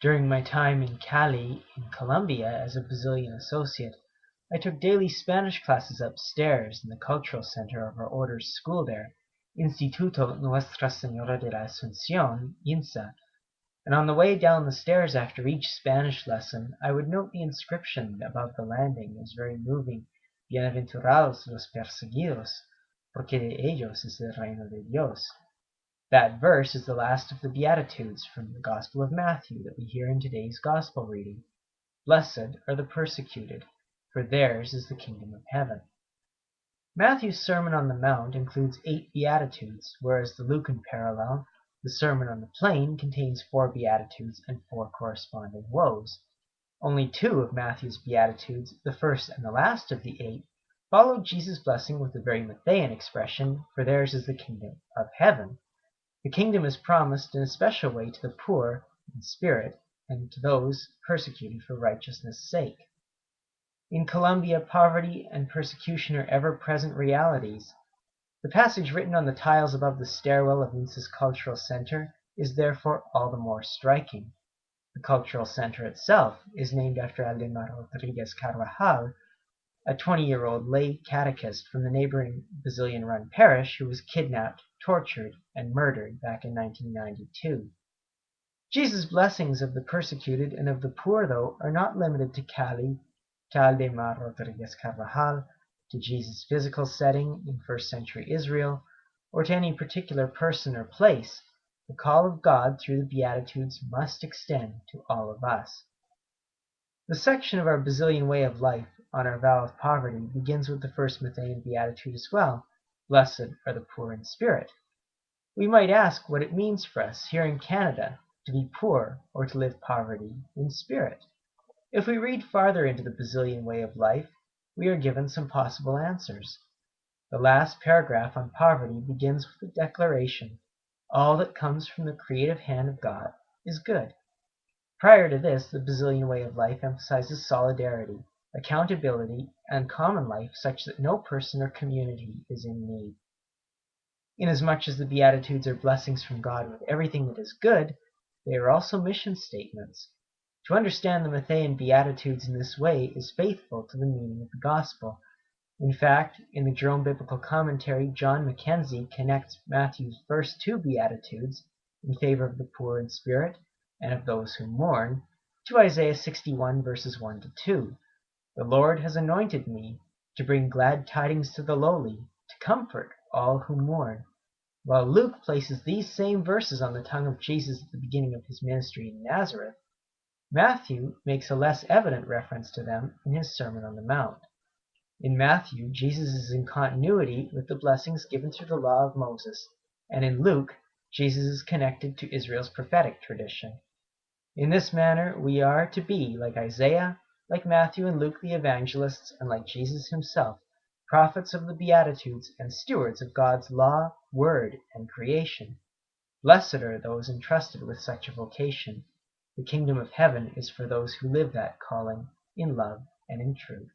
During my time in Cali, in Colombia, as a Brazilian associate, I took daily Spanish classes upstairs in the cultural center of our order's school there, Instituto Nuestra Señora de la Asunción, INSA, and on the way down the stairs after each Spanish lesson, I would note the inscription above the landing as very moving, Bienaventurados los perseguidos, porque de ellos es el reino de Dios. That verse is the last of the Beatitudes from the Gospel of Matthew that we hear in today's Gospel reading. Blessed are the persecuted, for theirs is the kingdom of heaven. Matthew's Sermon on the Mount includes 8 Beatitudes, whereas the Lucan parallel, the Sermon on the Plain, contains 4 Beatitudes and 4 corresponding woes. Only 2 of Matthew's Beatitudes, the first and the last of the 8, followed Jesus' blessing with the very Matthean expression, for theirs is the kingdom of heaven. The kingdom is promised in a special way to the poor in spirit and to those persecuted for righteousness' sake. In Colombia, poverty and persecution are ever-present realities. The passage written on the tiles above the stairwell of INSA's cultural center is therefore all the more striking. The cultural center itself is named after Aldemar Rodriguez Carvajal, a 20-year-old lay catechist from the neighboring Brazilian-run parish who was kidnapped, tortured, and murdered back in 1992. Jesus' blessings of the persecuted and of the poor, though, are not limited to Cali, to Aldemar Rodriguez Carvajal, to Jesus' physical setting in first-century Israel, or to any particular person or place. The call of God through the Beatitudes must extend to all of us. The section of our Basilian way of life on our vow of poverty begins with the first Matthean Beatitude as well. Blessed are the poor in spirit. We might ask what it means for us here in Canada to be poor or to live poverty in spirit. If we read farther into the Basilian way of life, we are given some possible answers. The last paragraph on poverty begins with the declaration, all that comes from the creative hand of God is good. Prior to this, the Basilian way of life emphasizes solidarity, accountability, and common life such that no person or community is in need. Inasmuch as the Beatitudes are blessings from God with everything that is good, they are also mission statements. To understand the Matthean Beatitudes in this way is faithful to the meaning of the Gospel. In fact, in the Jerome Biblical Commentary, John Mackenzie connects Matthew's first 2 Beatitudes, in favor of the poor in spirit and of those who mourn, to Isaiah 61 verses 1 to 2. The Lord has anointed me to bring glad tidings to the lowly, to comfort all who mourn. While Luke places these same verses on the tongue of Jesus at the beginning of his ministry in Nazareth, Matthew makes a less evident reference to them in his Sermon on the Mount. In Matthew, Jesus is in continuity with the blessings given through the law of Moses, and in Luke, Jesus is connected to Israel's prophetic tradition. In this manner, we are to be like Isaiah, like Matthew and Luke the evangelists, and like Jesus himself, prophets of the Beatitudes and stewards of God's law, word, and creation. Blessed are those entrusted with such a vocation. The kingdom of heaven is for those who live that calling in love and in truth.